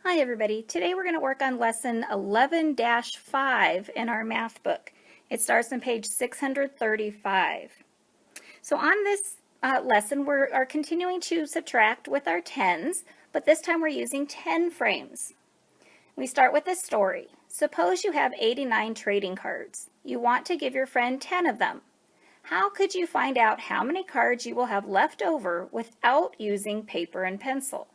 Hi everybody. Today we're going to work on lesson 11-5 in our math book. It starts on page 635. So on this lesson we are continuing to subtract with our tens, but this time we're using 10 frames. We start with a story. Suppose you have 89 trading cards. You want to give your friend 10 of them. How could you find out how many cards you will have left over without using paper and pencil?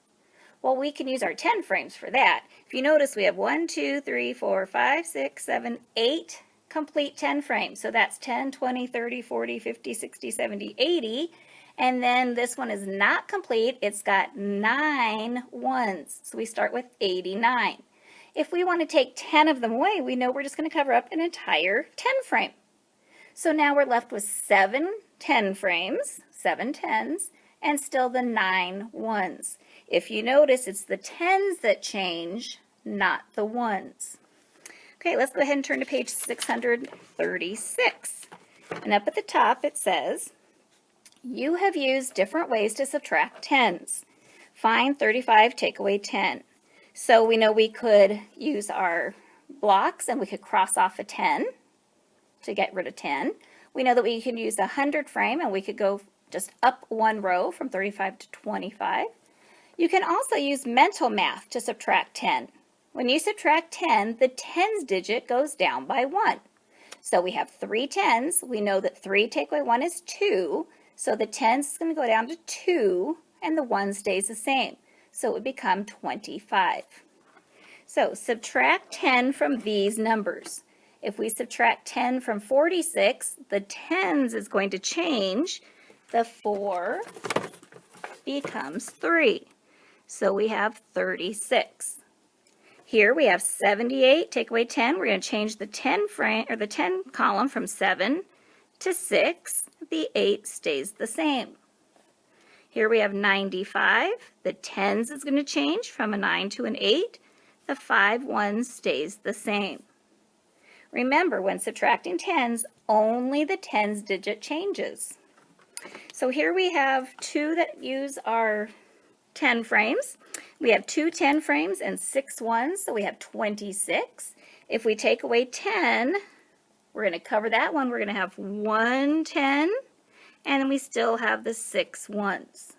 Well, we can use our 10 frames for that. If you notice, we have 1, 2, 3, 4, 5, 6, 7, 8 complete 10 frames. So that's 10, 20, 30, 40, 50, 60, 70, 80. And then this one is not complete. It's got 9 ones. So we start with 89. If we want to take 10 of them away, we know we're just going to cover up an entire 10 frame. So now we're left with 7 10 frames, 7 tens, and still the 9 ones. If you notice, it's the tens that change, not the ones. Okay, let's go ahead and turn to page 636. And up at the top it says, you have used different ways to subtract tens. Find 35, take away 10. So we know we could use our blocks and we could cross off a 10 to get rid of 10. We know that we can use the 100 frame and we could go just up one row from 35 to 25. You can also use mental math to subtract 10. When you subtract 10, the tens digit goes down by 1. So we have 3 tens. We know that 3 take away 1 is 2. So the tens is going to go down to 2, and the 1 stays the same. So it would become 25. So subtract 10 from these numbers. If we subtract 10 from 46, the tens is going to change. The 4 becomes 3. So we have 36. Here we have 78, take away 10. We're going to change the 10 frame or the 10 column from 7 to 6. The 8 stays the same. Here we have 95. The tens is going to change from a 9 to an 8. The 5 1 stays the same. Remember, when subtracting tens, only the tens digit changes. So here we have 2 that use our 10 frames. We have 2 10 frames and 6 ones, so we have 26. If we take away 10, we're going to cover that one. We're going to have 1 10, and then we still have the 6 ones.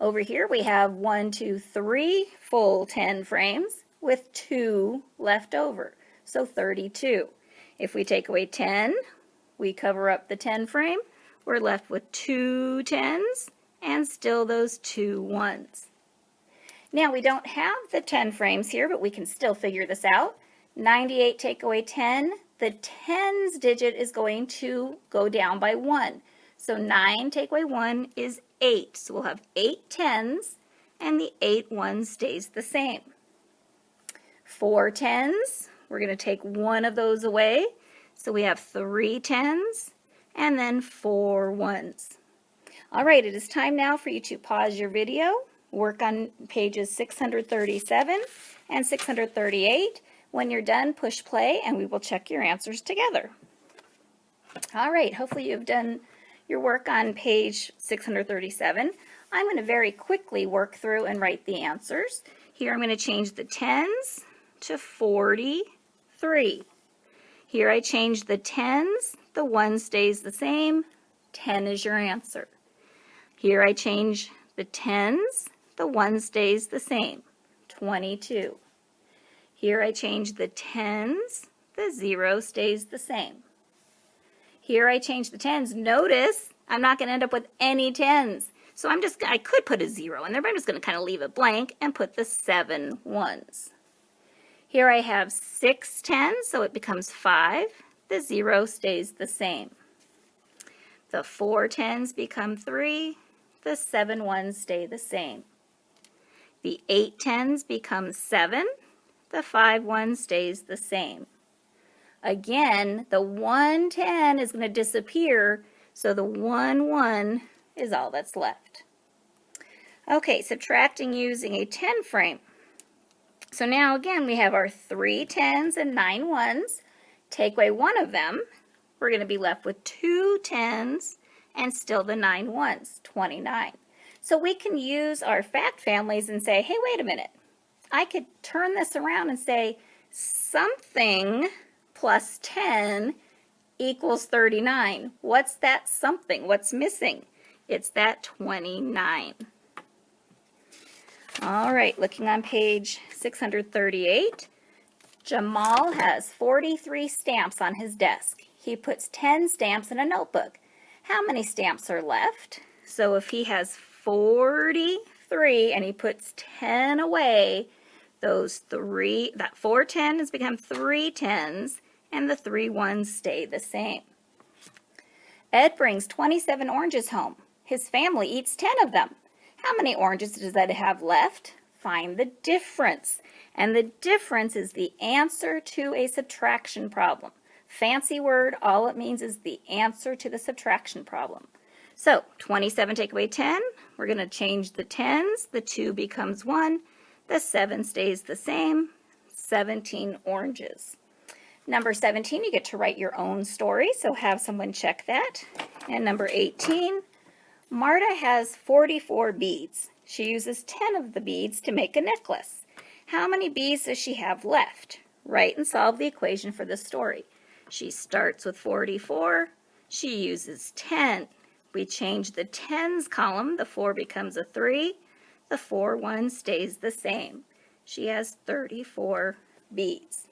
Over here we have 1, 2, 3 full 10 frames with 2 left over, so 32. If we take away 10, we cover up the 10 frame. We're left with 2 tens and still those 2 ones. Now we don't have the 10 frames here, but we can still figure this out. 98 take away 10, the tens digit is going to go down by 1. So 9 take away 1 is 8. So we'll have 8 tens and the 8 ones stays the same. 4 tens, we're going to take one of those away. So we have 3 tens and then 4 ones. All right, it is time now for you to pause your video, work on pages 637 and 638. When you're done, push play and we will check your answers together. All right, hopefully you've done your work on page 637. I'm going to very quickly work through and write the answers. Here I'm going to change the tens to 43. Here I change the tens, the 1 stays the same, 10 is your answer. Here I change the tens, the 1 stays the same, 22. Here I change the tens, the 0 stays the same. Here I change the tens. Notice I'm not going to end up with any tens. So I could put a 0 in there, but I'm just going to kind of leave it blank and put the 7 ones. Here I have 6 tens, so it becomes 5. The 0 stays the same. The 4 tens become 3. The 7 ones stay the same. The 8 tens become 7. The 5 ones stays the same. Again, the 1 10 is going to disappear, so the 1 1 is all that's left. Okay, subtracting using a 10 frame. So now again we have our 3 tens and 9 ones. Take away one of them, we're going to be left with 2 tens and still the 9 ones, 29. So we can use our fact families and say, hey, wait a minute. I could turn this around and say something plus 10 equals 39. What's that something? What's missing? It's that 29. All right, looking on page 638, Jamal has 43 stamps on his desk. He puts 10 stamps in a notebook. How many stamps are left? So if he has 43 and he puts 10 away, that 410 has become 3 10s, and the 3 1s stay the same. Ed brings 27 oranges home. His family eats 10 of them. How many oranges does Ed have left? Find the difference. And the difference is the answer to a subtraction problem. Fancy word, all it means is the answer to the subtraction problem. So 27 take away 10, we're going to change the 10s. The 2 becomes 1. The 7 stays the same. 17 oranges. Number 17, you get to write your own story, so have someone check that. And number 18, Marta has 44 beads. She uses 10 of the beads to make a necklace. How many beads does she have left? Write and solve the equation for the story. She starts with 44. She uses 10. We change the 10s column. The 4 becomes a 3. The 4 1 stays the same. She has 34 beads.